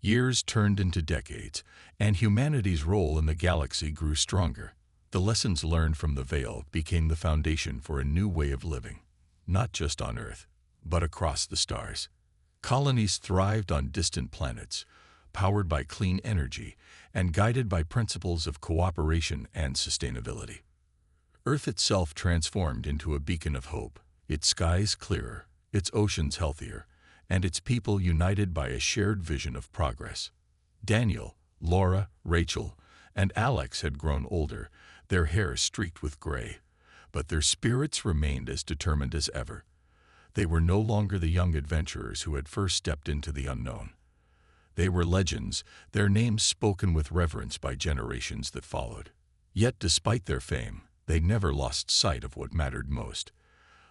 Years turned into decades, and humanity's role in the galaxy grew stronger. The lessons learned from the Veil became the foundation for a new way of living, not just on Earth, but across the stars. Colonies thrived on distant planets, powered by clean energy and guided by principles of cooperation and sustainability. Earth itself transformed into a beacon of hope, its skies clearer, its oceans healthier, and its people united by a shared vision of progress. Daniel, Laura, Rachel, and Alex had grown older, their hair streaked with gray, but their spirits remained as determined as ever. They were no longer the young adventurers who had first stepped into the unknown. They were legends, their names spoken with reverence by generations that followed. Yet despite their fame, they never lost sight of what mattered most,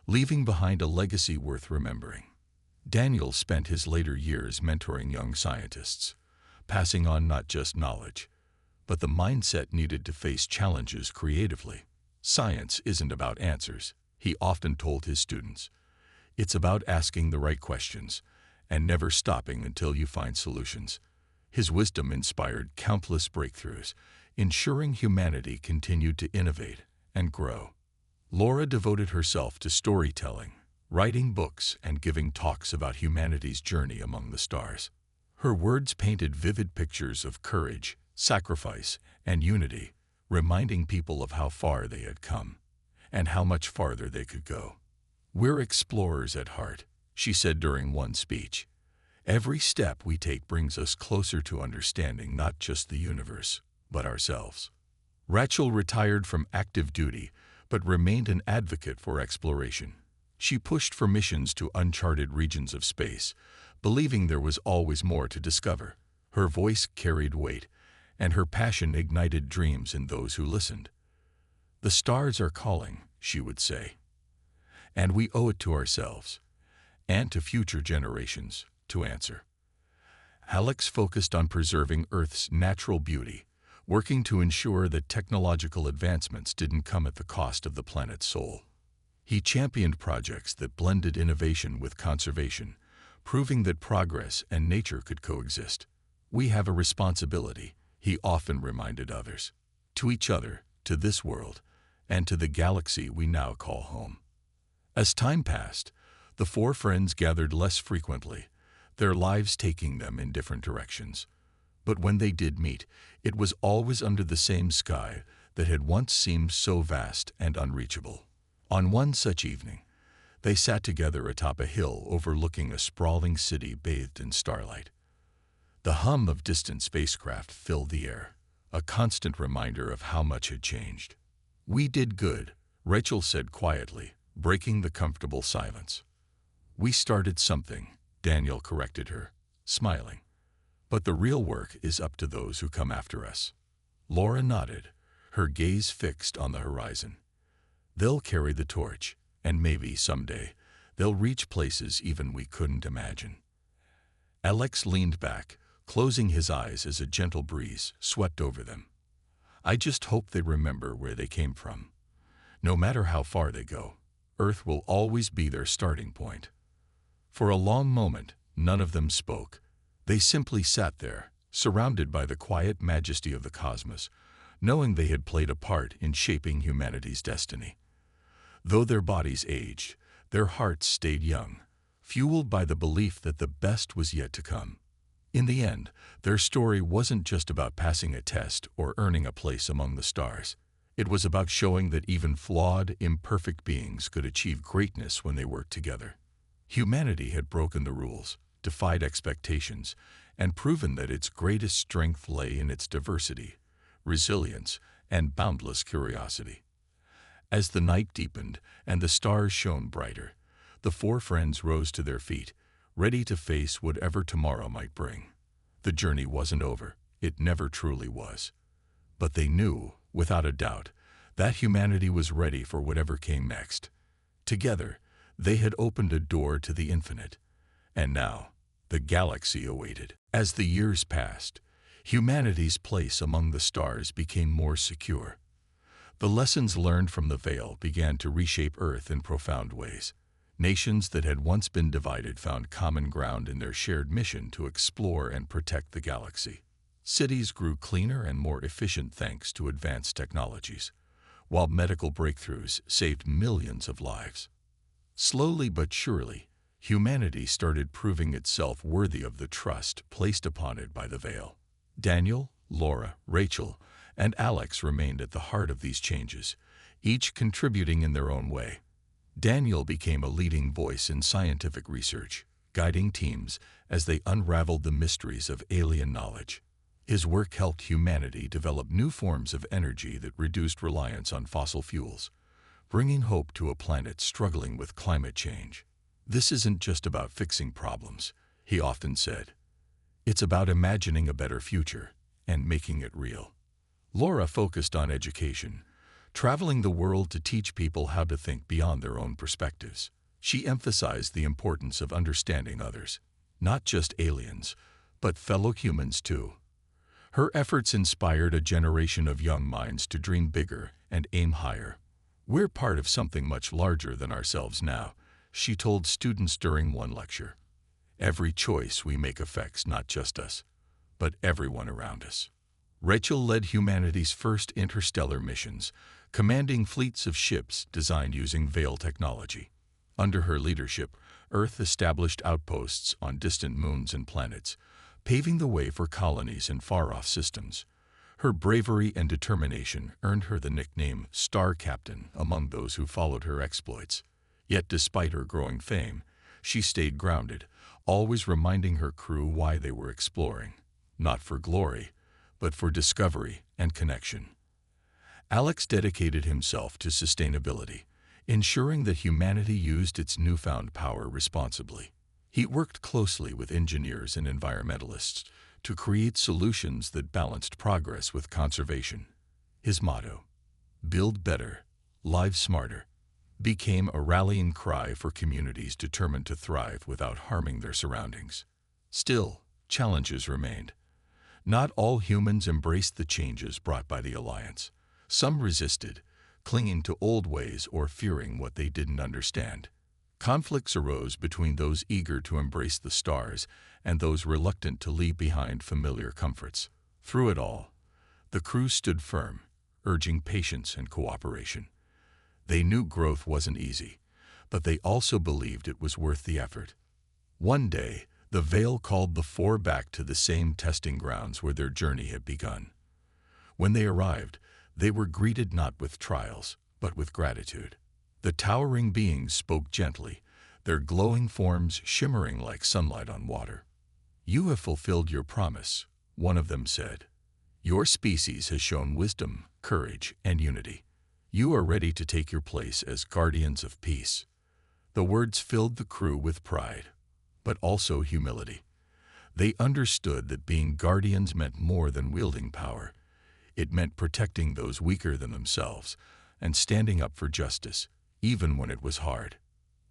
leaving behind a legacy worth remembering. Daniel spent his later years mentoring young scientists, passing on not just knowledge, but the mindset needed to face challenges creatively. Science isn't about answers, he often told his students. It's about asking the right questions and never stopping until you find solutions. His wisdom inspired countless breakthroughs, ensuring humanity continued to innovate and grow. Laura devoted herself to storytelling, writing books and giving talks about humanity's journey among the stars. Her words painted vivid pictures of courage, sacrifice, and unity, reminding people of how far they had come and how much farther they could go. "We're explorers at heart," she said during one speech. "Every step we take brings us closer to understanding not just the universe, but ourselves." Rachel retired from active duty, but remained an advocate for exploration. She pushed for missions to uncharted regions of space, believing there was always more to discover. Her voice carried weight, and her passion ignited dreams in those who listened. "The stars are calling," she would say, "and we owe it to ourselves, and to future generations, to answer." Alex focused on preserving Earth's natural beauty, working to ensure that technological advancements didn't come at the cost of the planet's soul. He championed projects that blended innovation with conservation, proving that progress and nature could coexist. "We have a responsibility," he often reminded others, "to each other, to this world, and to the galaxy we now call home." As time passed, the four friends gathered less frequently, their lives taking them in different directions. But when they did meet, it was always under the same sky that had once seemed so vast and unreachable. On one such evening, they sat together atop a hill overlooking a sprawling city bathed in starlight. The hum of distant spacecraft filled the air, a constant reminder of how much had changed. "We did good," Rachel said quietly, breaking the comfortable silence. "We started something," Daniel corrected her, smiling. "But the real work is up to those who come after us." Laura nodded, her gaze fixed on the horizon. "They'll carry the torch, and maybe someday they'll reach places even we couldn't imagine." Alex leaned back, closing his eyes as a gentle breeze swept over them. "I just hope they remember where they came from. No matter how far they go, Earth will always be their starting point." For a long moment, none of them spoke. They simply sat there, surrounded by the quiet majesty of the cosmos, knowing they had played a part in shaping humanity's destiny. Though their bodies aged, their hearts stayed young, fueled by the belief that the best was yet to come. In the end, their story wasn't just about passing a test or earning a place among the stars. It was about showing that even flawed, imperfect beings could achieve greatness when they worked together. Humanity had broken the rules, defied expectations, and proven that its greatest strength lay in its diversity, resilience, and boundless curiosity. As the night deepened and the stars shone brighter, the four friends rose to their feet, ready to face whatever tomorrow might bring. The journey wasn't over, it never truly was. But they knew, without a doubt, that humanity was ready for whatever came next. Together, they had opened a door to the infinite, and now, the galaxy awaited. As the years passed, humanity's place among the stars became more secure. The lessons learned from the Veil began to reshape Earth in profound ways. Nations that had once been divided found common ground in their shared mission to explore and protect the galaxy. Cities grew cleaner and more efficient thanks to advanced technologies, while medical breakthroughs saved millions of lives. Slowly but surely, humanity started proving itself worthy of the trust placed upon it by the Veil. Daniel, Laura, Rachel, and Alex remained at the heart of these changes, each contributing in their own way. Daniel became a leading voice in scientific research, guiding teams as they unraveled the mysteries of alien knowledge. His work helped humanity develop new forms of energy that reduced reliance on fossil fuels, bringing hope to a planet struggling with climate change. "This isn't just about fixing problems," he often said. "It's about imagining a better future and making it real." Laura focused on education, traveling the world to teach people how to think beyond their own perspectives. She emphasized the importance of understanding others, not just aliens, but fellow humans too. Her efforts inspired a generation of young minds to dream bigger and aim higher. "We're part of something much larger than ourselves now," she told students during one lecture. "Every choice we make affects not just us, but everyone around us." Rachel led humanity's first interstellar missions, commanding fleets of ships designed using Veil technology. Under her leadership, Earth established outposts on distant moons and planets, paving the way for colonies in far-off systems. Her bravery and determination earned her the nickname Star Captain among those who followed her exploits. Yet despite her growing fame, she stayed grounded, always reminding her crew why they were exploring, not for glory, but for discovery and connection. Alex dedicated himself to sustainability, ensuring that humanity used its newfound power responsibly. He worked closely with engineers and environmentalists to create solutions that balanced progress with conservation. His motto, "Build better, live smarter," became a rallying cry for communities determined to thrive without harming their surroundings. Still, challenges remained. Not all humans embraced the changes brought by the Alliance. Some resisted, clinging to old ways or fearing what they didn't understand. Conflicts arose between those eager to embrace the stars and those reluctant to leave behind familiar comforts. Through it all, the crew stood firm, urging patience and cooperation. They knew growth wasn't easy, but they also believed it was worth the effort. One day, the Veil called the four back to the same testing grounds where their journey had begun. When they arrived, they were greeted not with trials, but with gratitude. The towering beings spoke gently, their glowing forms shimmering like sunlight on water. "You have fulfilled your promise," one of them said. "Your species has shown wisdom, courage, and unity. You are ready to take your place as guardians of peace." The words filled the crew with pride, but also humility. They understood that being guardians meant more than wielding power. It meant protecting those weaker than themselves and standing up for justice, even when it was hard.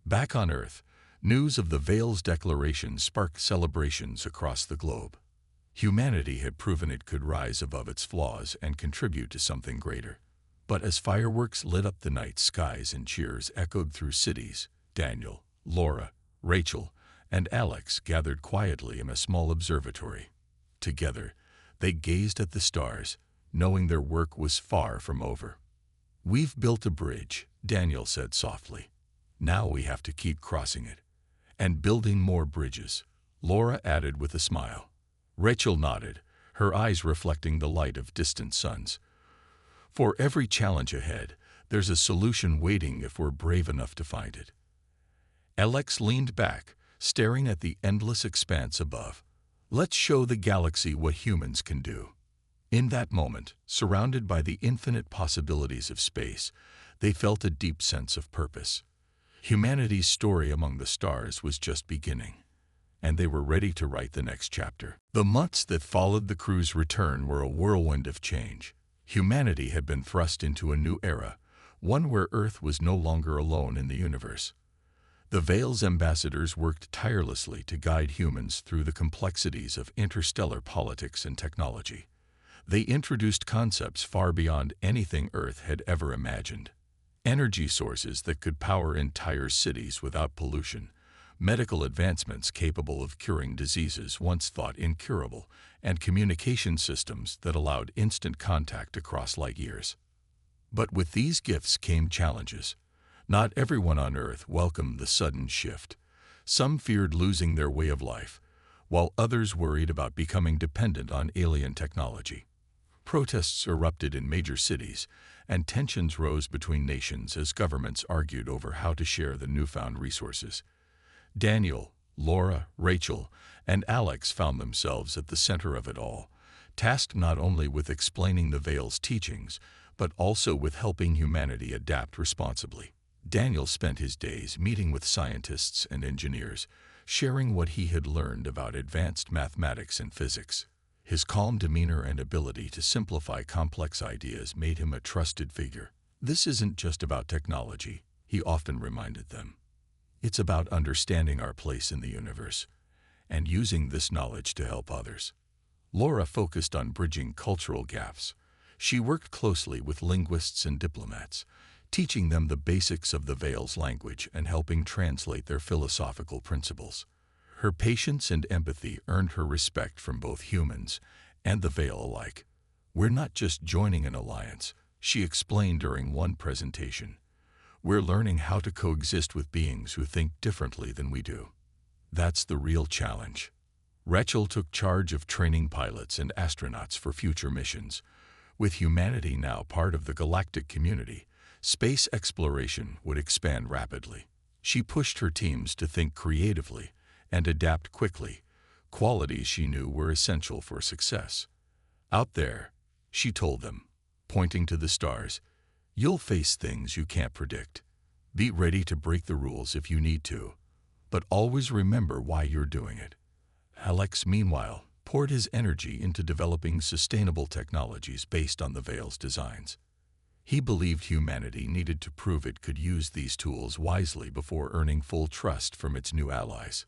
Back on Earth, news of the Veil's declaration sparked celebrations across the globe. Humanity had proven it could rise above its flaws and contribute to something greater. But as fireworks lit up the night skies and cheers echoed through cities, Daniel, Laura, Rachel, and Alex gathered quietly in a small observatory. Together, they gazed at the stars, knowing their work was far from over. "We've built a bridge," Daniel said softly. "Now we have to keep crossing it. And building more bridges," Laura added with a smile. Rachel nodded, her eyes reflecting the light of distant suns. "For every challenge ahead, there's a solution waiting if we're brave enough to find it." Alex leaned back, staring at the endless expanse above. "Let's show the galaxy what humans can do." In that moment, surrounded by the infinite possibilities of space, they felt a deep sense of purpose. Humanity's story among the stars was just beginning, and they were ready to write the next chapter. The months that followed the crew's return were a whirlwind of change. Humanity had been thrust into a new era, one where Earth was no longer alone in the universe. The Veil's ambassadors worked tirelessly to guide humans through the complexities of interstellar politics and technology. They introduced concepts far beyond anything Earth had ever imagined. energy sources that could power entire cities without pollution, medical advancements capable of curing diseases once thought incurable, and communication systems that allowed instant contact across light years. But with these gifts came challenges. Not everyone on Earth welcomed the sudden shift. Some feared losing their way of life, while others worried about becoming dependent on alien technology. Protests erupted in major cities, and tensions rose between nations as governments argued over how to share the newfound resources. Daniel, Laura, Rachel, and Alex found themselves at the center of it all, tasked not only with explaining the Veil's teachings, but also with helping humanity adapt responsibly. Daniel spent his days meeting with scientists and engineers, sharing what he had learned about advanced mathematics and physics. His calm demeanor and ability to simplify complex ideas made him a trusted figure. "This isn't just about technology," he often reminded them. "It's about understanding our place in the universe and using this knowledge to help others." Laura focused on bridging cultural gaps. She worked closely with linguists and diplomats, teaching them the basics of the Veil's language and helping translate their philosophical principles. Her patience and empathy earned her respect from both humans and the Veil alike. "We're not just joining an alliance," she explained during one presentation. "We're learning how to coexist with beings who think differently than we do." That's the real challenge. Rachel took charge of training pilots and astronauts for future missions. With humanity now part of the galactic community, space exploration would expand rapidly. She pushed her teams to think creatively and adapt quickly, qualities she knew were essential for success. "Out there," she told them, pointing to the stars, "you'll face things you can't predict. Be ready to break the rules if you need to, but always remember why you're doing it." Alex, meanwhile, poured his energy into developing sustainable technologies based on the Veil's designs. He believed humanity needed to prove it could use these tools wisely before earning full trust from its new allies.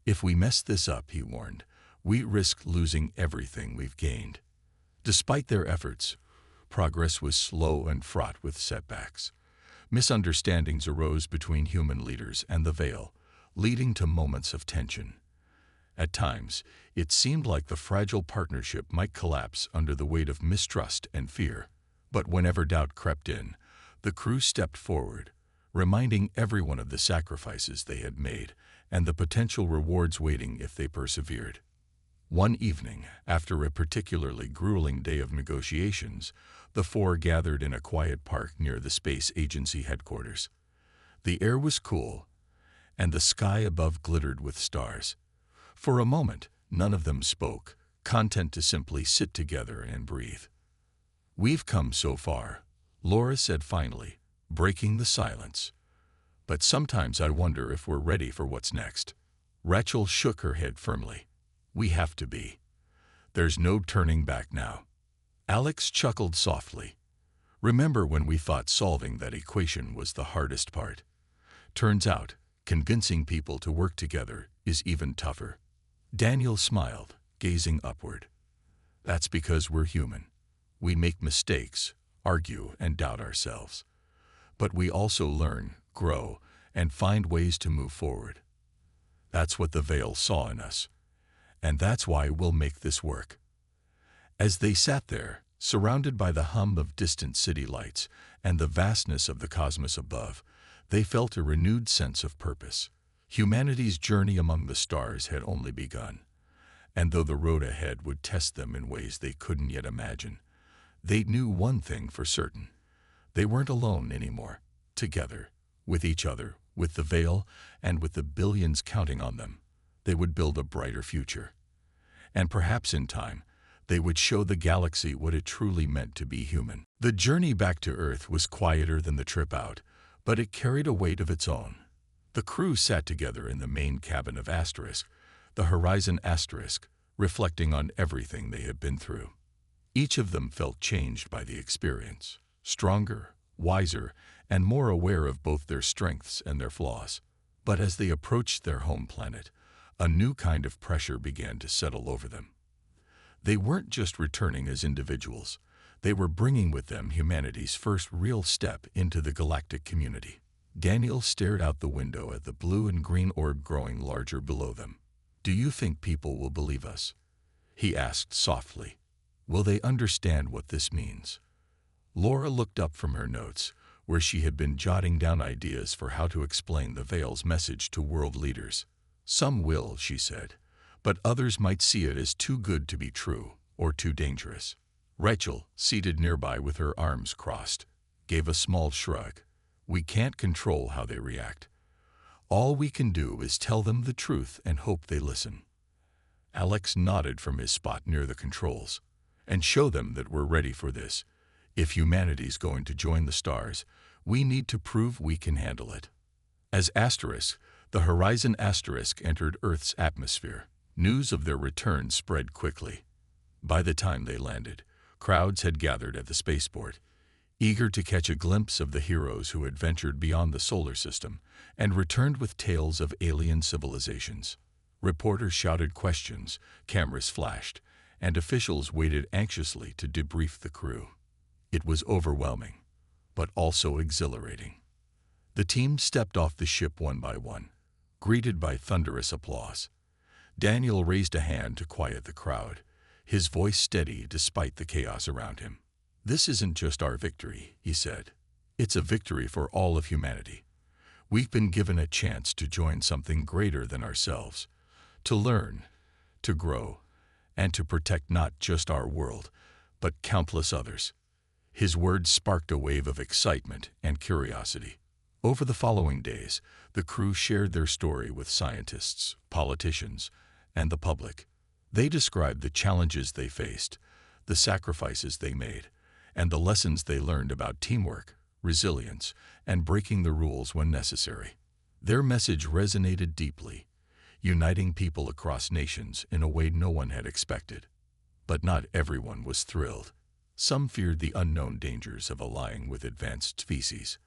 "If we mess this up," he warned, "we risk losing everything we've gained." Despite their efforts, progress was slow and fraught with setbacks. Misunderstandings arose between human leaders and the Veil, leading to moments of tension. At times, it seemed like the fragile partnership might collapse under the weight of mistrust and fear. But whenever doubt crept in, the crew stepped forward, reminding everyone of the sacrifices they had made and the potential rewards waiting if they persevered. One evening, after a particularly grueling day of negotiations, the four gathered in a quiet park near the space agency headquarters. The air was cool, and the sky above glittered with stars. For a moment, none of them spoke, content to simply sit together and breathe. "We've come so far," Laura said finally, breaking the silence. "But sometimes I wonder if we're ready for what's next." Rachel shook her head firmly. "We have to be. There's no turning back now." Alex chuckled softly. "Remember when we thought solving that equation was the hardest part? Turns out, convincing people to work together is even tougher." Daniel smiled, gazing upward. "That's because we're human. We make mistakes, argue, and doubt ourselves. But we also learn, grow, and find ways to move forward. That's what the Veil saw in us. And that's why we'll make this work." As they sat there, surrounded by the hum of distant city lights and the vastness of the cosmos above, they felt a renewed sense of purpose. Humanity's journey among the stars had only begun, and though the road ahead would test them in ways they couldn't yet imagine, they knew one thing for certain. They weren't alone anymore. Together, with each other, with the Veil, and with the billions counting on them, they would build a brighter future. And perhaps in time, they would show the galaxy what it truly meant to be human. The journey back to Earth was quieter than the trip out, but it carried a weight of its own. The crew sat together in the main cabin of Asterisk, the Horizon Asterisk, reflecting on everything they had been through. Each of them felt changed by the experience, stronger, wiser, and more aware of both their strengths and their flaws. But as they approached their home planet, a new kind of pressure began to settle over them. They weren't just returning as individuals. They were bringing with them humanity's first real step into the galactic community. Daniel stared out the window at the blue and green orb growing larger below them. "Do you think people will believe us?" he asked softly. "Will they understand what this means?" Laura looked up from her notes, where she had been jotting down ideas for how to explain the Veil's message to world leaders. "Some will," she said, "but others might see it as too good to be true or too dangerous." Rachel, seated nearby with her arms crossed, gave a small shrug. "We can't control how they react. All we can do is tell them the truth and hope they listen." Alex nodded from his spot near the controls. "And show them that we're ready for this. If humanity's going to join the stars, we need to prove we can handle it." As the Horizon Asterisk entered Earth's atmosphere, news of their return spread quickly. By the time they landed, crowds had gathered at the spaceport, eager to catch a glimpse of the heroes who had ventured beyond the solar system and returned with tales of alien civilizations. Reporters shouted questions, cameras flashed, and officials waited anxiously to debrief the crew. It was overwhelming, but also exhilarating. The team stepped off the ship one by one, greeted by thunderous applause. Daniel raised a hand to quiet the crowd, his voice steady despite the chaos around him. "This isn't just our victory," he said. "It's a victory for all of humanity. We've been given a chance to join something greater than ourselves, to learn, to grow, and to protect not just our world, but countless others." His words sparked a wave of excitement and curiosity. Over the following days, the crew shared their story with scientists, politicians, and the public. They described the challenges they faced, the sacrifices they made, and the lessons they learned about teamwork, resilience, and breaking the rules when necessary. Their message resonated deeply, uniting people across nations in a way no one had expected. But not everyone was thrilled. Some feared the unknown dangers of allying with advanced species.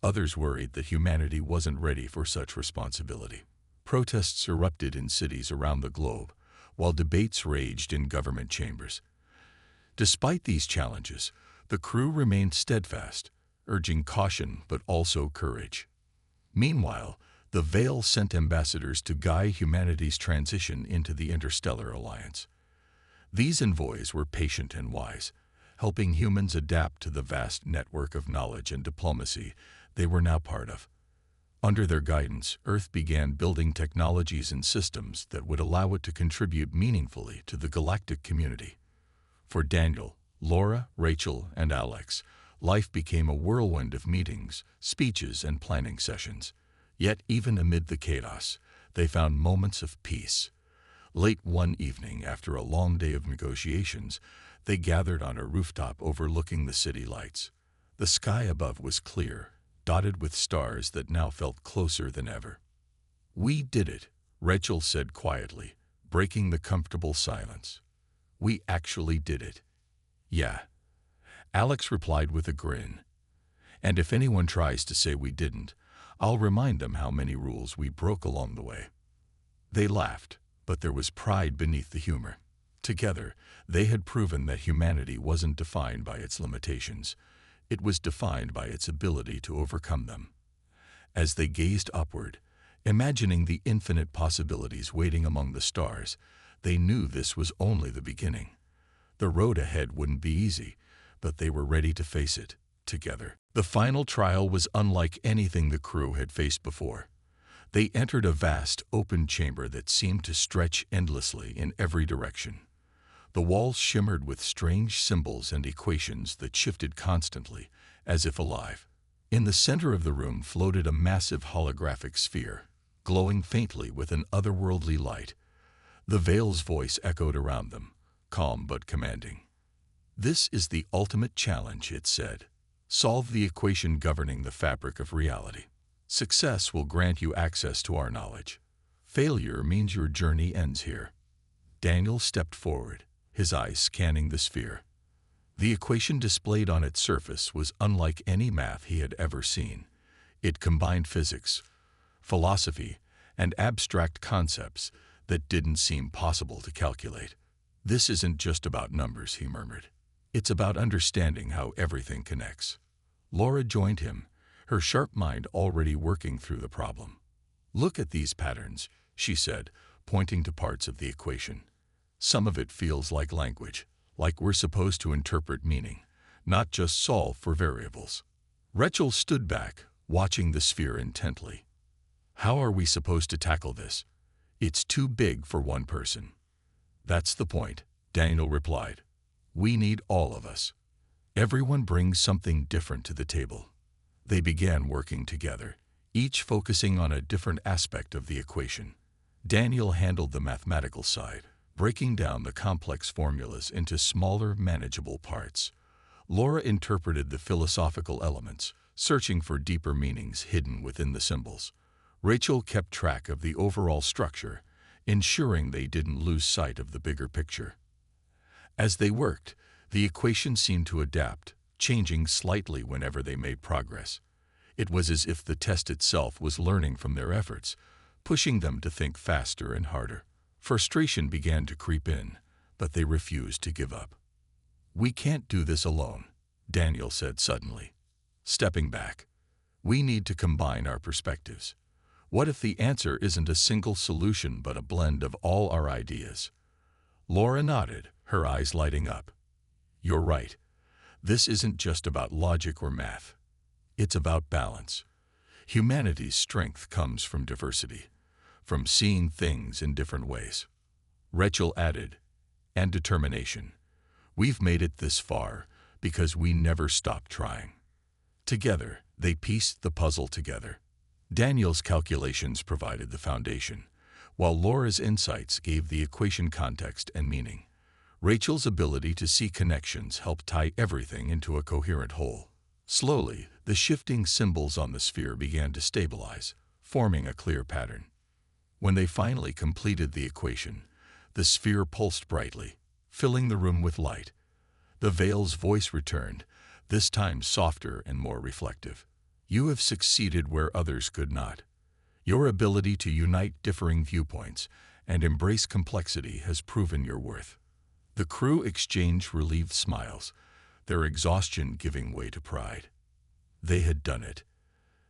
Others worried that humanity wasn't ready for such responsibility. Protests erupted in cities around the globe, while debates raged in government chambers. Despite these challenges, the crew remained steadfast, urging caution but also courage. Meanwhile, the Veil sent ambassadors to guide humanity's transition into the Interstellar Alliance. These envoys were patient and wise, helping humans adapt to the vast network of knowledge and diplomacy they were now part of. Under their guidance, Earth began building technologies and systems that would allow it to contribute meaningfully to the galactic community. For Daniel, Laura, Rachel, and Alex, life became a whirlwind of meetings, speeches, and planning sessions. Yet even amid the chaos, they found moments of peace. Late one evening, after a long day of negotiations, they gathered on a rooftop overlooking the city lights. The sky above was clear, dotted with stars that now felt closer than ever. "We did it," Rachel said quietly, breaking the comfortable silence. "We actually did it." "Yeah," Alex replied with a grin. "And if anyone tries to say we didn't, I'll remind them how many rules we broke along the way." They laughed, but there was pride beneath the humor. Together, they had proven that humanity wasn't defined by its limitations. It was defined by its ability to overcome them. As they gazed upward, imagining the infinite possibilities waiting among the stars, they knew this was only the beginning. The road ahead wouldn't be easy, but they were ready to face it, together. The final trial was unlike anything the crew had faced before. They entered a vast, open chamber that seemed to stretch endlessly in every direction. The walls shimmered with strange symbols and equations that shifted constantly, as if alive. In the center of the room floated a massive holographic sphere, glowing faintly with an otherworldly light. The Veil's voice echoed around them, calm but commanding. "This is the ultimate challenge," it said. "Solve the equation governing the fabric of reality. Success will grant you access to our knowledge. Failure means your journey ends here." Daniel stepped forward, his eyes scanning the sphere. The equation displayed on its surface was unlike any math he had ever seen. It combined physics, philosophy, and abstract concepts that didn't seem possible to calculate. "This isn't just about numbers," he murmured. It's about understanding how everything connects. Laura joined him, her sharp mind already working through the problem. Look at these patterns, she said, pointing to parts of the equation. Some of it feels like language, like we're supposed to interpret meaning, not just solve for variables. Rachel stood back, watching the sphere intently. How are we supposed to tackle this? It's too big for one person. That's the point, Daniel replied. We need all of us. Everyone brings something different to the table. They began working together, each focusing on a different aspect of the equation. Daniel handled the mathematical side, breaking down the complex formulas into smaller, manageable parts. Laura interpreted the philosophical elements, searching for deeper meanings hidden within the symbols. Rachel kept track of the overall structure, ensuring they didn't lose sight of the bigger picture. As they worked, the equation seemed to adapt, changing slightly whenever they made progress. It was as if the test itself was learning from their efforts, pushing them to think faster and harder. Frustration began to creep in, but they refused to give up. We can't do this alone, Daniel said suddenly. Stepping back, we need to combine our perspectives. What if the answer isn't a single solution but a blend of all our ideas? Laura nodded, her eyes lighting up. You're right. This isn't just about logic or math. It's about balance. Humanity's strength comes from diversity, from seeing things in different ways. Rachel added, and determination. We've made it this far because we never stopped trying. Together, they pieced the puzzle together. Daniel's calculations provided the foundation, while Laura's insights gave the equation context and meaning. Rachel's ability to see connections helped tie everything into a coherent whole. Slowly, the shifting symbols on the sphere began to stabilize, forming a clear pattern. When they finally completed the equation, the sphere pulsed brightly, filling the room with light. The Veil's voice returned, this time softer and more reflective. You have succeeded where others could not. Your ability to unite differing viewpoints and embrace complexity has proven your worth. The crew exchanged relieved smiles, their exhaustion giving way to pride. They had done it.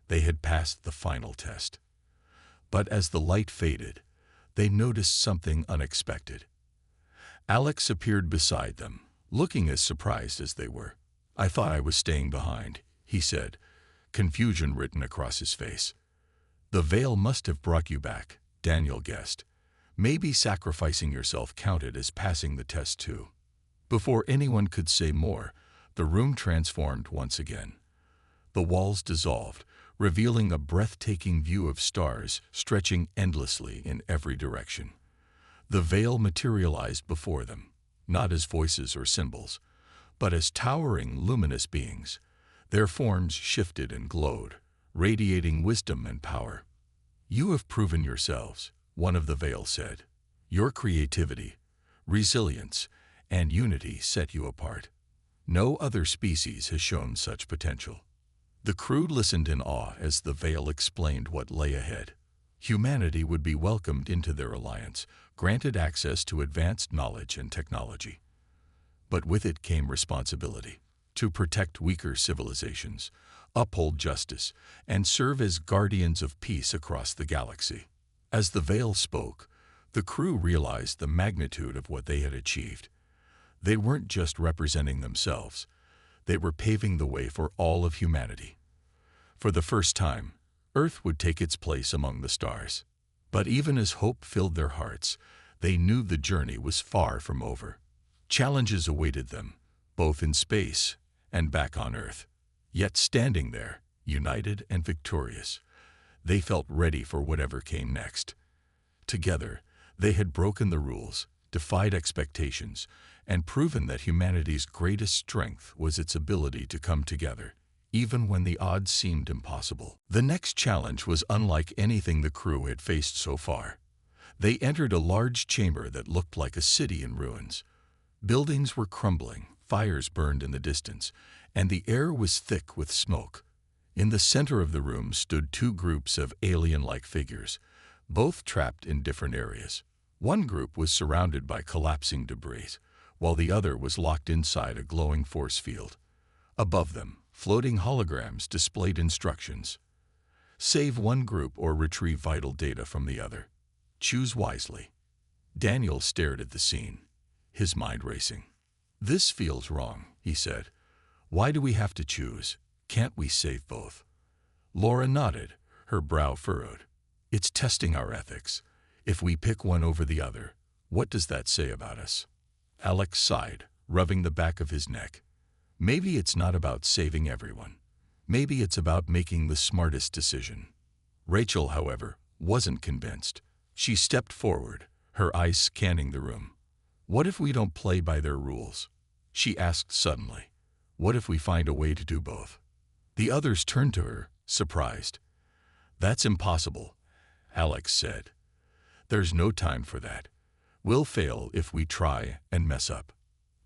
They had passed the final test. But as the light faded, they noticed something unexpected. Alex appeared beside them, looking as surprised as they were. I thought I was staying behind, he said, confusion written across his face. The Veil must have brought you back, Daniel guessed. Maybe sacrificing yourself counted as passing the test too. Before anyone could say more, the room transformed once again. The walls dissolved, revealing a breathtaking view of stars stretching endlessly in every direction. The Veil materialized before them, not as voices or symbols, but as towering, luminous beings. Their forms shifted and glowed, radiating wisdom and power. You have proven yourselves, one of the Veil said. Your creativity, resilience, and unity set you apart. No other species has shown such potential. The crew listened in awe as the Veil explained what lay ahead. Humanity would be welcomed into their alliance, granted access to advanced knowledge and technology. But with it came responsibility to protect weaker civilizations, uphold justice, and serve as guardians of peace across the galaxy. As the Veil spoke, the crew realized the magnitude of what they had achieved. They weren't just representing themselves. They were paving the way for all of humanity. For the first time, Earth would take its place among the stars. But even as hope filled their hearts, they knew the journey was far from over. Challenges awaited them, both in space and back on Earth. Yet standing there, united and victorious, they felt ready for whatever came next. Together, they had broken the rules, defied expectations, and proven that humanity's greatest strength was its ability to come together, even when the odds seemed impossible. The next challenge was unlike anything the crew had faced so far. They entered a large chamber that looked like a city in ruins. Buildings were crumbling, fires burned in the distance, and the air was thick with smoke. In the center of the room stood two groups of alien-like figures, both trapped in different areas. One group was surrounded by collapsing debris, while the other was locked inside a glowing force field. Above them, floating holograms displayed instructions. Save one group or retrieve vital data from the other. Choose wisely. Daniel stared at the scene, his mind racing. "This feels wrong," he said. "Why do we have to choose? Can't we save both?" Laura nodded, her brow furrowed. "It's testing our ethics. If we pick one over the other, what does that say about us?" Alex sighed, rubbing the back of his neck. "Maybe it's not about saving everyone. Maybe it's about making the smartest decision." Rachel, however, wasn't convinced. She stepped forward, her eyes scanning the room. "What if we don't play by their rules?" she asked suddenly. "What if we find a way to do both?" The others turned to her, surprised. "That's impossible," Alex said. "There's no time for that. We'll fail if we try and mess up."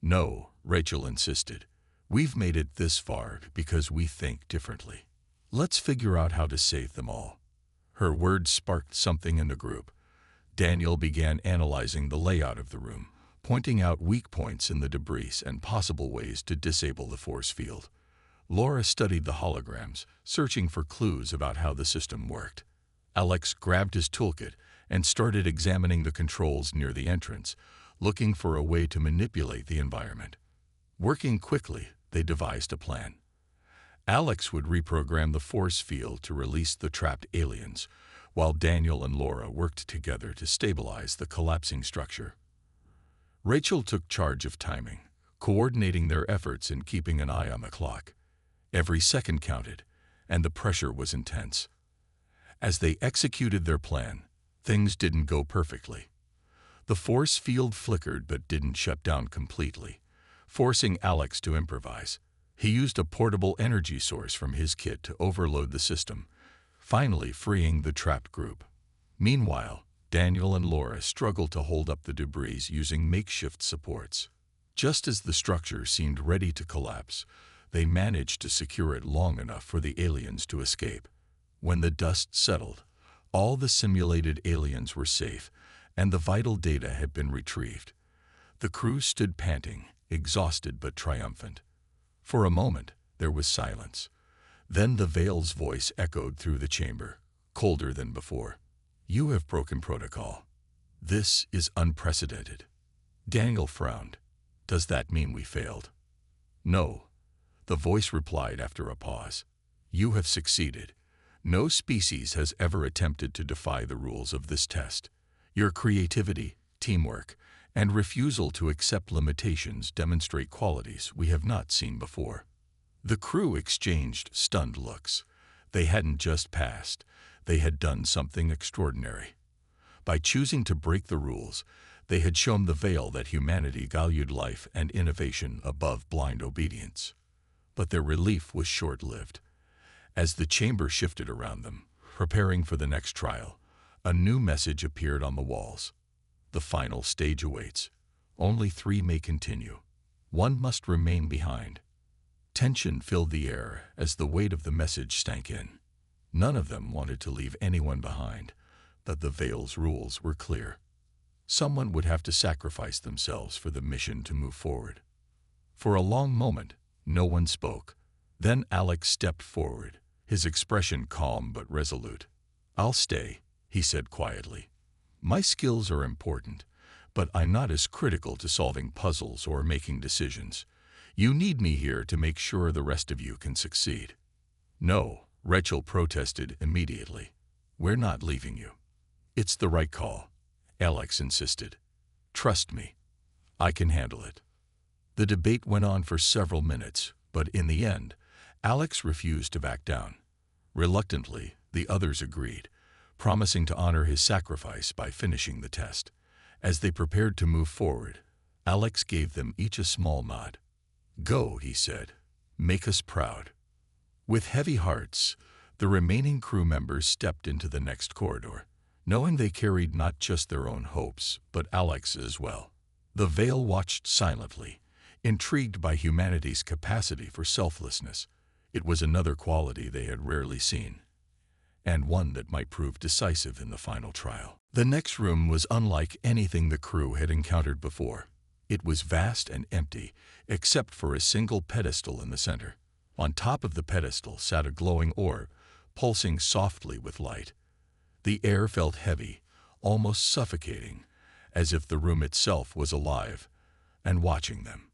"No," Rachel insisted. "We've made it this far because we think differently. Let's figure out how to save them all." Her words sparked something in the group. Daniel began analyzing the layout of the room, pointing out weak points in the debris and possible ways to disable the force field. Laura studied the holograms, searching for clues about how the system worked. Alex grabbed his toolkit and started examining the controls near the entrance, looking for a way to manipulate the environment. Working quickly, they devised a plan. Alex would reprogram the force field to release the trapped aliens, while Daniel and Laura worked together to stabilize the collapsing structure. Rachel took charge of timing, coordinating their efforts and keeping an eye on the clock. Every second counted, and the pressure was intense. As they executed their plan, things didn't go perfectly. The force field flickered but didn't shut down completely, forcing Alex to improvise. He used a portable energy source from his kit to overload the system, finally freeing the trapped group. Meanwhile, Daniel and Laura struggled to hold up the debris using makeshift supports. Just as the structure seemed ready to collapse, they managed to secure it long enough for the aliens to escape. When the dust settled, all the simulated aliens were safe, and the vital data had been retrieved. The crew stood panting, exhausted but triumphant. For a moment, there was silence. Then the Veil's voice echoed through the chamber, colder than before. "You have broken protocol. This is unprecedented." Daniel frowned. "Does that mean we failed?" "No," the voice replied after a pause. "You have succeeded. No species has ever attempted to defy the rules of this test. Your creativity, teamwork, and refusal to accept limitations demonstrate qualities we have not seen before." The crew exchanged stunned looks. They hadn't just passed, they had done something extraordinary. By choosing to break the rules, they had shown the Veil that humanity valued life and innovation above blind obedience. But their relief was short-lived. As the chamber shifted around them, preparing for the next trial, a new message appeared on the walls. "The final stage awaits. Only 3 may continue. 1 must remain behind." Tension filled the air as the weight of the message sank in. None of them wanted to leave anyone behind, but the Veil's rules were clear. Someone would have to sacrifice themselves for the mission to move forward. For a long moment, no one spoke. Then Alex stepped forward, his expression calm but resolute. "I'll stay," he said quietly. "My skills are important, but I'm not as critical to solving puzzles or making decisions. You need me here to make sure the rest of you can succeed." "No," Rachel protested immediately. "We're not leaving you." "It's the right call," Alex insisted. "Trust me. I can handle it." The debate went on for several minutes, but in the end, Alex refused to back down. Reluctantly, the others agreed, promising to honor his sacrifice by finishing the test. As they prepared to move forward, Alex gave them each a small nod. "Go," he said. "Make us proud." With heavy hearts, the remaining crew members stepped into the next corridor, knowing they carried not just their own hopes, but Alex's as well. The Veil watched silently, intrigued by humanity's capacity for selflessness. It was another quality they had rarely seen, and one that might prove decisive in the final trial. The next room was unlike anything the crew had encountered before. It was vast and empty, except for a single pedestal in the center. On top of the pedestal sat a glowing orb, pulsing softly with light. The air felt heavy, almost suffocating, as if the room itself was alive and watching them.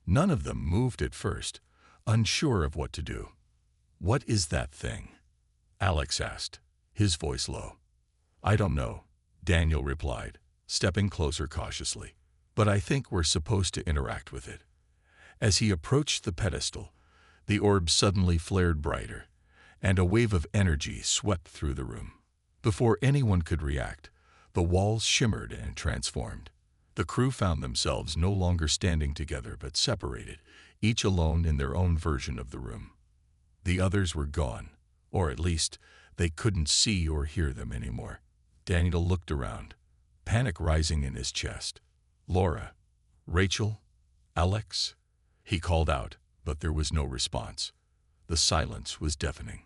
None of them moved at first, unsure of what to do. "What is that thing?" Alex asked, his voice low. "I don't know," Daniel replied, stepping closer cautiously. "But I think we're supposed to interact with it." As he approached the pedestal, the orb suddenly flared brighter, and a wave of energy swept through the room. Before anyone could react, the walls shimmered and transformed. The crew found themselves no longer standing together but separated, each alone in their own version of the room. The others were gone, or at least they couldn't see or hear them anymore. Daniel looked around, panic rising in his chest. "Laura, Rachel, Alex?" He called out, but there was no response. The silence was deafening.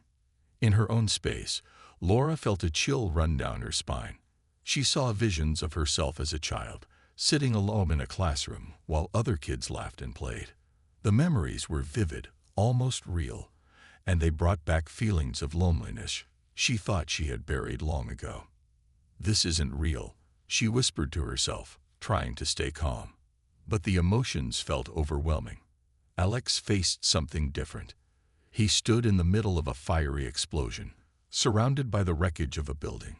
In her own space, Laura felt a chill run down her spine. She saw visions of herself as a child, sitting alone in a classroom while other kids laughed and played. The memories were vivid, almost real, and they brought back feelings of loneliness she thought she had buried long ago. "This isn't real," she whispered to herself, trying to stay calm. But the emotions felt overwhelming. Alex faced something different. He stood in the middle of a fiery explosion, surrounded by the wreckage of a building.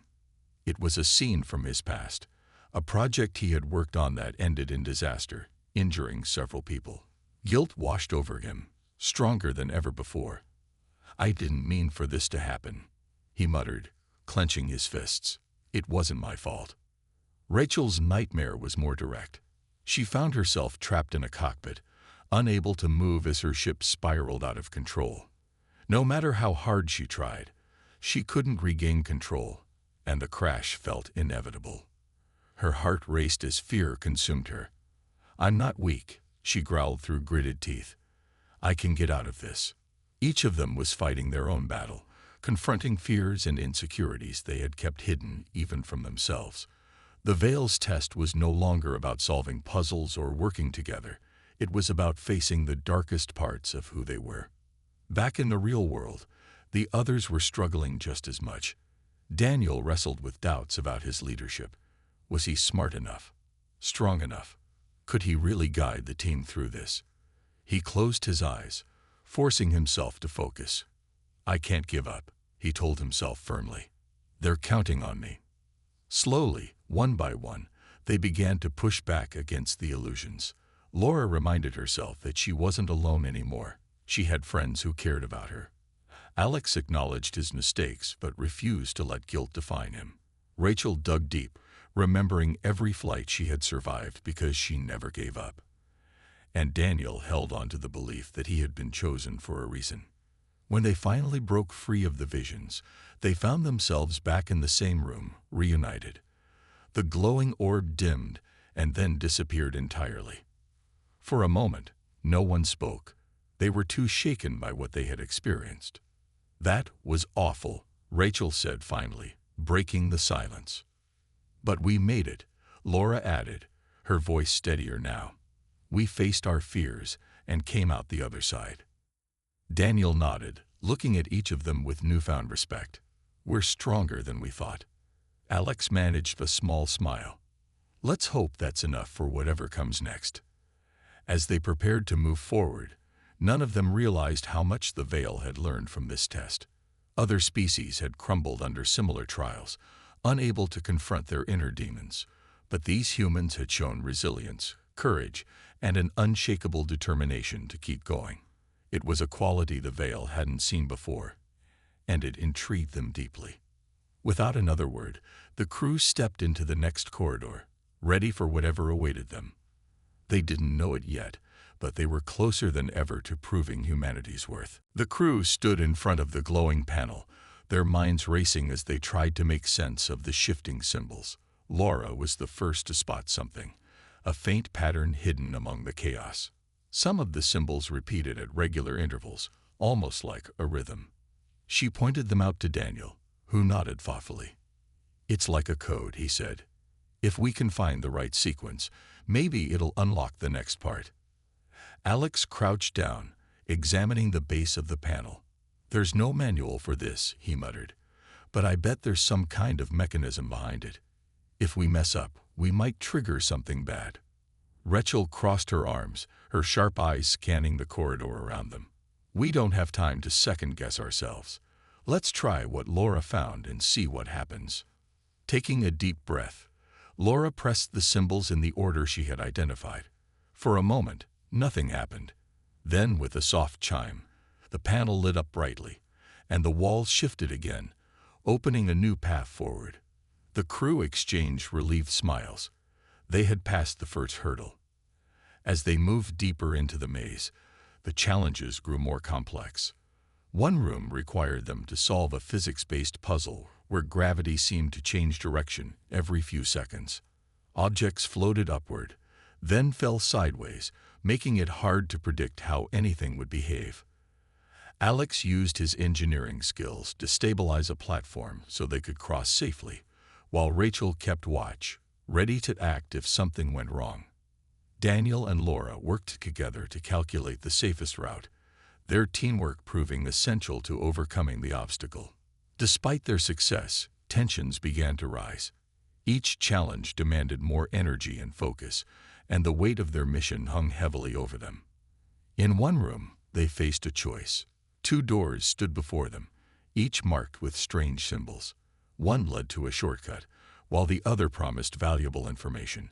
It was a scene from his past, a project he had worked on that ended in disaster, injuring several people. Guilt washed over him, stronger than ever before. "I didn't mean for this to happen," he muttered, clenching his fists. "It wasn't my fault." Rachel's nightmare was more direct. She found herself trapped in a cockpit, unable to move as her ship spiraled out of control. No matter how hard she tried, she couldn't regain control, and the crash felt inevitable. Her heart raced as fear consumed her. "I'm not weak," she growled through gritted teeth. "I can get out of this." Each of them was fighting their own battle, confronting fears and insecurities they had kept hidden even from themselves. The Veil's test was no longer about solving puzzles or working together. It was about facing the darkest parts of who they were. Back in the real world, the others were struggling just as much. Daniel wrestled with doubts about his leadership. Was he smart enough? Strong enough? Could he really guide the team through this? He closed his eyes, forcing himself to focus. "I can't give up," he told himself firmly. "They're counting on me." Slowly, one by one, they began to push back against the illusions. Laura reminded herself that she wasn't alone anymore. She had friends who cared about her. Alex acknowledged his mistakes but refused to let guilt define him. Rachel dug deep, remembering every flight she had survived because she never gave up. And Daniel held on to the belief that he had been chosen for a reason. When they finally broke free of the visions, they found themselves back in the same room, reunited. The glowing orb dimmed and then disappeared entirely. For a moment, no one spoke. They were too shaken by what they had experienced. "That was awful," Rachel said finally, breaking the silence. "But we made it," Laura added, her voice steadier now. "We faced our fears and came out the other side." Daniel nodded, looking at each of them with newfound respect. "We're stronger than we thought." Alex managed a small smile. "Let's hope that's enough for whatever comes next." As they prepared to move forward, none of them realized how much the Veil had learned from this test. Other species had crumbled under similar trials, unable to confront their inner demons, but these humans had shown resilience, courage, and an unshakable determination to keep going. It was a quality the Veil hadn't seen before, and it intrigued them deeply. Without another word, the crew stepped into the next corridor, ready for whatever awaited them. They didn't know it yet, but they were closer than ever to proving humanity's worth. The crew stood in front of the glowing panel, their minds racing as they tried to make sense of the shifting symbols. Laura was the first to spot something, a faint pattern hidden among the chaos. Some of the symbols repeated at regular intervals, almost like a rhythm. She pointed them out to Daniel, who nodded thoughtfully. "It's like a code," he said. If we can find the right sequence, maybe it'll unlock the next part. Alex crouched down, examining the base of the panel. There's no manual for this, he muttered, but I bet there's some kind of mechanism behind it. If we mess up, we might trigger something bad. Rachel crossed her arms, her sharp eyes scanning the corridor around them. We don't have time to second-guess ourselves. Let's try what Laura found and see what happens. Taking a deep breath, Laura pressed the symbols in the order she had identified. For a moment, nothing happened. Then, with a soft chime, the panel lit up brightly, and the walls shifted again, opening a new path forward. The crew exchanged relieved smiles. They had passed the first hurdle. As they moved deeper into the maze, the challenges grew more complex. One room required them to solve a physics-based puzzle where gravity seemed to change direction every few seconds. Objects floated upward, then fell sideways, making it hard to predict how anything would behave. Alex used his engineering skills to stabilize a platform so they could cross safely, while Rachel kept watch, ready to act if something went wrong. Daniel and Laura worked together to calculate the safest route, their teamwork proving essential to overcoming the obstacle. Despite their success, tensions began to rise. Each challenge demanded more energy and focus, and the weight of their mission hung heavily over them. In one room, they faced a choice. Two doors stood before them, each marked with strange symbols. One led to a shortcut, while the other promised valuable information,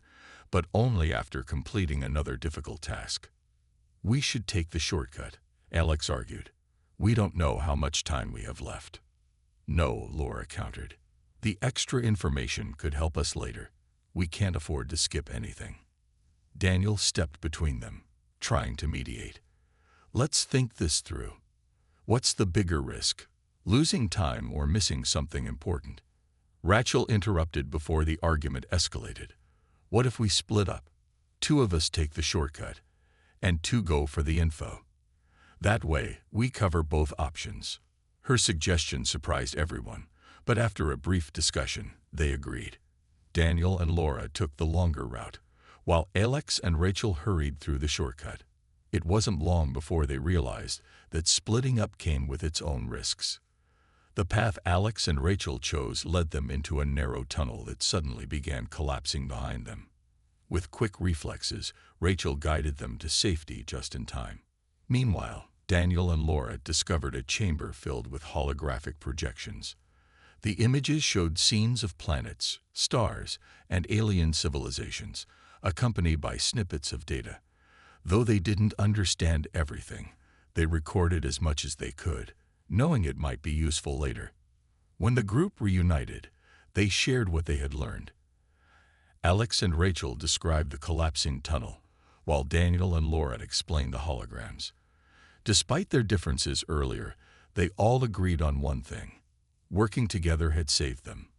but only after completing another difficult task. We should take the shortcut, Alex argued. We don't know how much time we have left. No, Laura countered. The extra information could help us later. We can't afford to skip anything. Daniel stepped between them, trying to mediate. Let's think this through. What's the bigger risk? Losing time or missing something important? Rachel interrupted before the argument escalated. What if we split up? Two of us take the shortcut, and two go for the info. That way, we cover both options. Her suggestion surprised everyone, but after a brief discussion, they agreed. Daniel and Laura took the longer route, while Alex and Rachel hurried through the shortcut. It wasn't long before they realized that splitting up came with its own risks. The path Alex and Rachel chose led them into a narrow tunnel that suddenly began collapsing behind them. With quick reflexes, Rachel guided them to safety just in time. Meanwhile, Daniel and Laura discovered a chamber filled with holographic projections. The images showed scenes of planets, stars, and alien civilizations, accompanied by snippets of data. Though they didn't understand everything, they recorded as much as they could, knowing it might be useful later. When the group reunited, they shared what they had learned. Alex and Rachel described the collapsing tunnel, while Daniel and Laura explained the holograms. Despite their differences earlier, they all agreed on one thing. Working together had saved them.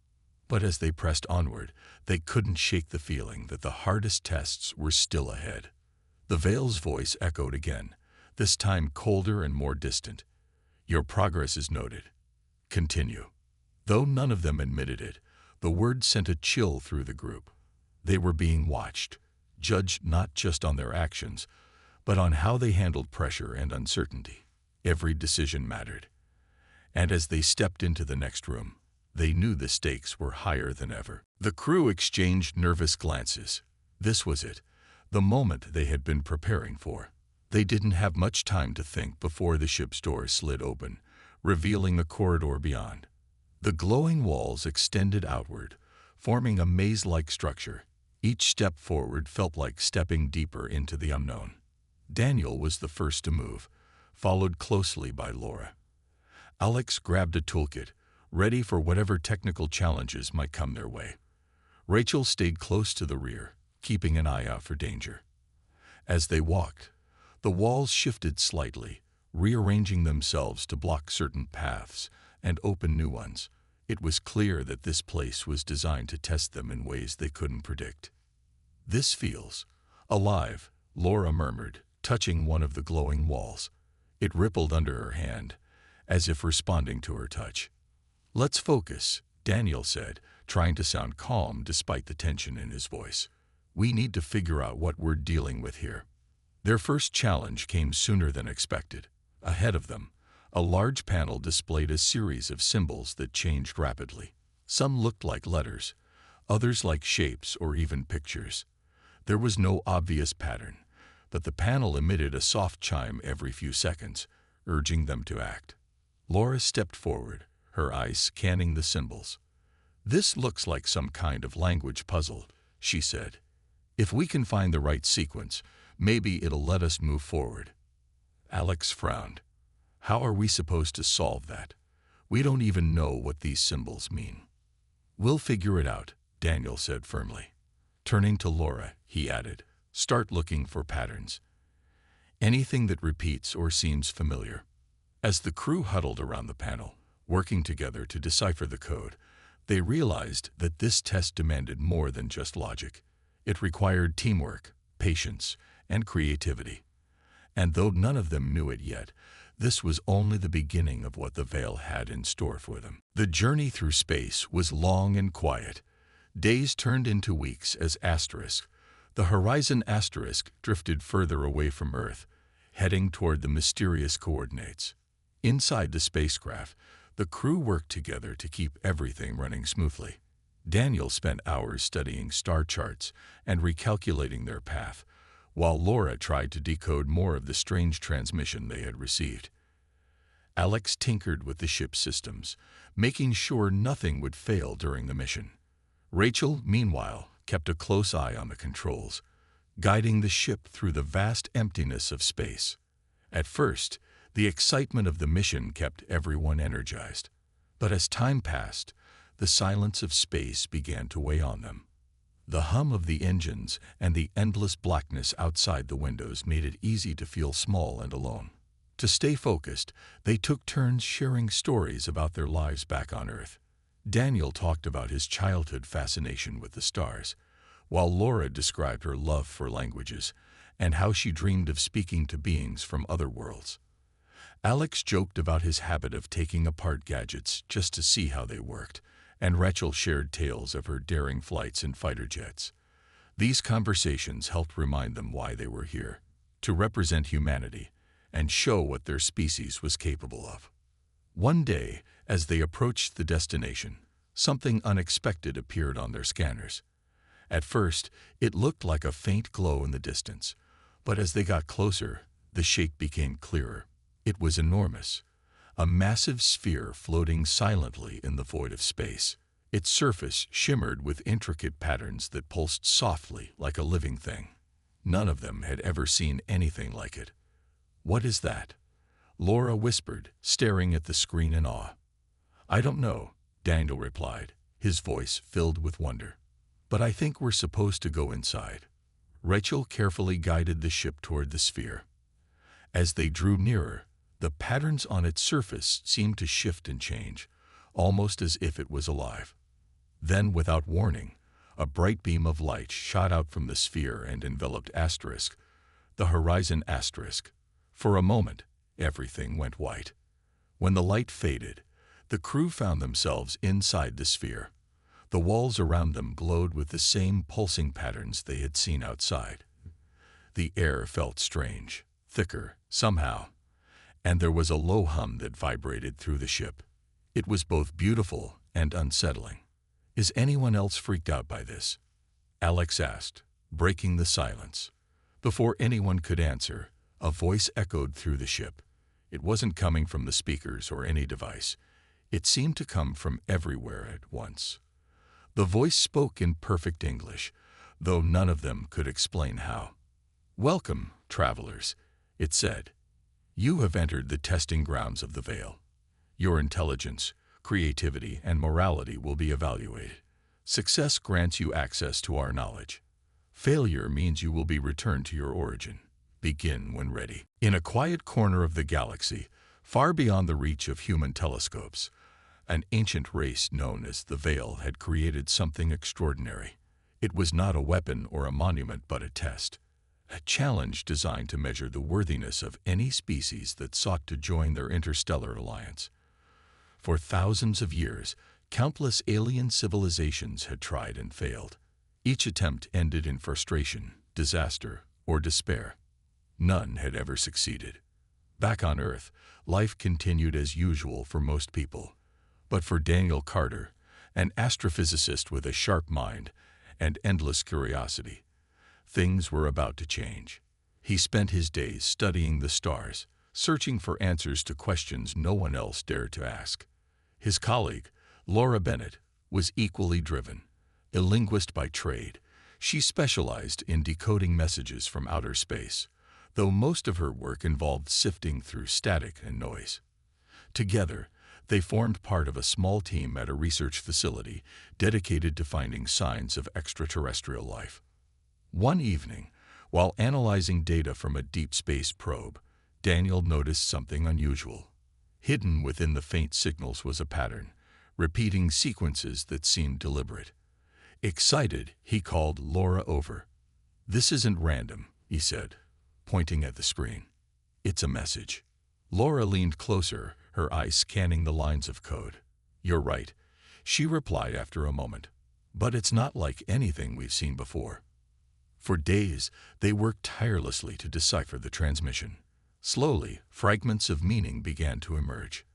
But as they pressed onward, they couldn't shake the feeling that the hardest tests were still ahead. The Veil's voice echoed again, this time colder and more distant. Your progress is noted. Continue. Though none of them admitted it, the word sent a chill through the group. They were being watched, judged not just on their actions, but on how they handled pressure and uncertainty. Every decision mattered. And as they stepped into the next room, they knew the stakes were higher than ever. The crew exchanged nervous glances. This was it, the moment they had been preparing for. They didn't have much time to think before the ship's door slid open, revealing the corridor beyond. The glowing walls extended outward, forming a maze-like structure. Each step forward felt like stepping deeper into the unknown. Daniel was the first to move, followed closely by Laura. Alex grabbed a toolkit, ready for whatever technical challenges might come their way. Rachel stayed close to the rear, keeping an eye out for danger. As they walked, the walls shifted slightly, rearranging themselves to block certain paths and open new ones. It was clear that this place was designed to test them in ways they couldn't predict. This feels alive, Laura murmured, touching one of the glowing walls. It rippled under her hand, as if responding to her touch. Let's focus, Daniel said, trying to sound calm despite the tension in his voice. "We need to figure out what we're dealing with here." Their first challenge came sooner than expected. Ahead of them, a large panel displayed a series of symbols that changed rapidly. Some looked like letters, others like shapes or even pictures. There was no obvious pattern, but the panel emitted a soft chime every few seconds, urging them to act. Laura stepped forward, her eyes scanning the symbols. "This looks like some kind of language puzzle," she said. "If we can find the right sequence, maybe it'll let us move forward." Alex frowned. "How are we supposed to solve that? We don't even know what these symbols mean." "We'll figure it out," Daniel said firmly. Turning to Laura, he added, "Start looking for patterns. Anything that repeats or seems familiar." As the crew huddled around the panel, working together to decipher the code, they realized that this test demanded more than just logic. It required teamwork, patience, and creativity. And though none of them knew it yet, this was only the beginning of what the Veil had in store for them. The journey through space was long and quiet. Days turned into weeks as the Horizon asterisk drifted further away from Earth, heading toward the mysterious coordinates. Inside the spacecraft, the crew worked together to keep everything running smoothly. Daniel spent hours studying star charts and recalculating their path, while Laura tried to decode more of the strange transmission they had received. Alex tinkered with the ship's systems, making sure nothing would fail during the mission. Rachel, meanwhile, kept a close eye on the controls, guiding the ship through the vast emptiness of space. At first, the excitement of the mission kept everyone energized. But as time passed, the silence of space began to weigh on them. The hum of the engines and the endless blackness outside the windows made it easy to feel small and alone. To stay focused, they took turns sharing stories about their lives back on Earth. Daniel talked about his childhood fascination with the stars, while Laura described her love for languages and how she dreamed of speaking to beings from other worlds. Alex joked about his habit of taking apart gadgets just to see how they worked, and Rachel shared tales of her daring flights in fighter jets. These conversations helped remind them why they were here, to represent humanity and show what their species was capable of. One day, as they approached the destination, something unexpected appeared on their scanners. At first, it looked like a faint glow in the distance, but as they got closer, the shape became clearer. It was enormous, a massive sphere floating silently in the void of space. Its surface shimmered with intricate patterns that pulsed softly like a living thing. None of them had ever seen anything like it. "What is that?" Laura whispered, staring at the screen in awe. "I don't know," Daniel replied, his voice filled with wonder. "But I think we're supposed to go inside." Rachel carefully guided the ship toward the sphere. As they drew nearer, the patterns on its surface seemed to shift and change, almost as if it was alive. Then, without warning, a bright beam of light shot out from the sphere and enveloped the Horizon asterisk. For a moment, everything went white. When the light faded, the crew found themselves inside the sphere. The walls around them glowed with the same pulsing patterns they had seen outside. The air felt strange, thicker, somehow, and there was a low hum that vibrated through the ship. It was both beautiful and unsettling. "Is anyone else freaked out by this?" Alex asked, breaking the silence. Before anyone could answer, a voice echoed through the ship. It wasn't coming from the speakers or any device. It seemed to come from everywhere at once. The voice spoke in perfect English, though none of them could explain how. "Welcome, travelers," it said. "You have entered the testing grounds of the Veil. Your intelligence, creativity, and morality will be evaluated. Success grants you access to our knowledge. Failure means you will be returned to your origin. Begin when ready." In a quiet corner of the galaxy, far beyond the reach of human telescopes, an ancient race known as the Veil had created something extraordinary. It was not a weapon or a monument, but a test. A challenge designed to measure the worthiness of any species that sought to join their interstellar alliance. For thousands of years, Countless alien civilizations had tried and failed. Each attempt ended in frustration, disaster, or despair. None had ever succeeded. Back on Earth, life continued as usual for most people. But for Daniel Carter, an astrophysicist with a sharp mind and endless curiosity, things were about to change. He spent his days studying the stars, searching for answers to questions no one else dared to ask. His colleague, Laura Bennett, was equally driven. A linguist by trade, she specialized in decoding messages from outer space, though most of her work involved sifting through static and noise. Together, they formed part of a small team at a research facility dedicated to finding signs of extraterrestrial life. One evening, while analyzing data from a deep space probe, Daniel noticed something unusual. Hidden within the faint signals was a pattern, repeating sequences that seemed deliberate. Excited, he called Laura over. "This isn't random," he said, pointing at the screen. "It's a message." Laura leaned closer, her eyes scanning the lines of code. "You're right," she replied after a moment. "But it's not like anything we've seen before." For days, they worked tirelessly to decipher the transmission. Slowly, fragments of meaning began to emerge.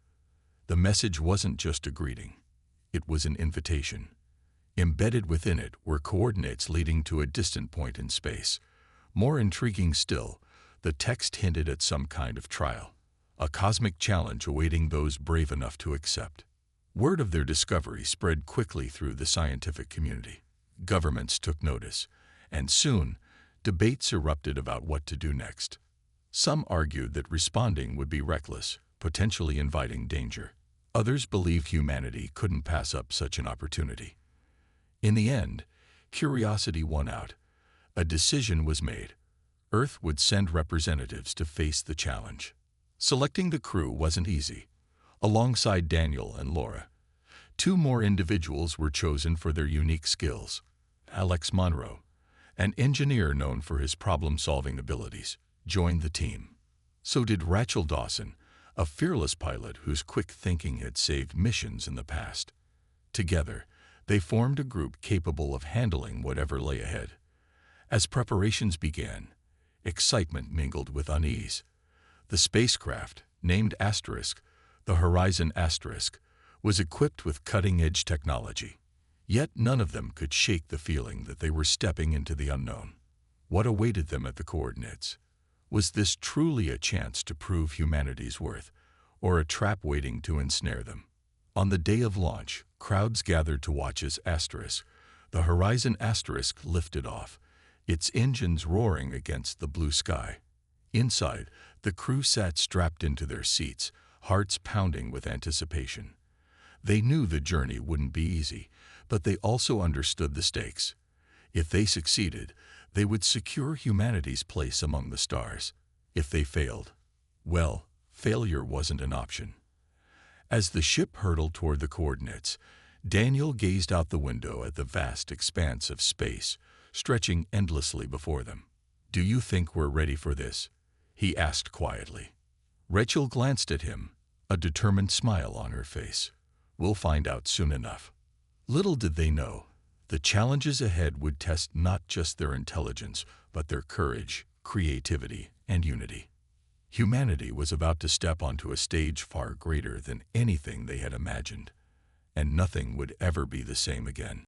The message wasn't just a greeting. It was an invitation. Embedded within it were coordinates leading to a distant point in space. More intriguing still, the text hinted at some kind of trial, a cosmic challenge awaiting those brave enough to accept. Word of their discovery spread quickly through the scientific community. Governments took notice, and soon, debates erupted about what to do next. Some argued that responding would be reckless, potentially inviting danger. Others believed humanity couldn't pass up such an opportunity. In the end, curiosity won out. A decision was made. Earth would send representatives to face the challenge. Selecting the crew wasn't easy. Alongside Daniel and Laura, two more individuals were chosen for their unique skills. Alex Monroe, an engineer known for his problem-solving abilities, joined the team. So did Rachel Dawson, a fearless pilot whose quick thinking had saved missions in the past. Together, they formed a group capable of handling whatever lay ahead. As preparations began, excitement mingled with unease. The spacecraft, named Asterisk, the Horizon Asterisk, was equipped with cutting-edge technology. Yet none of them could shake the feeling that they were stepping into the unknown. What awaited them at the coordinates? Was this truly a chance to prove humanity's worth, or a trap waiting to ensnare them? On the day of launch, crowds gathered to watch as Asterisk, the Horizon Asterisk, lifted off, its engines roaring against the blue sky. Inside, the crew sat strapped into their seats, hearts pounding with anticipation. They knew the journey wouldn't be easy, but they also understood the stakes. If they succeeded, they would secure humanity's place among the stars. If they failed, well, failure wasn't an option. As the ship hurtled toward the coordinates, Daniel gazed out the window at the vast expanse of space, stretching endlessly before them. "Do you think we're ready for this?" he asked quietly. Rachel glanced at him, a determined smile on her face. "We'll find out soon enough." Little did they know, the challenges ahead would test not just their intelligence, but their courage, creativity, and unity. Humanity was about to step onto a stage far greater than anything they had imagined, and nothing would ever be the same again.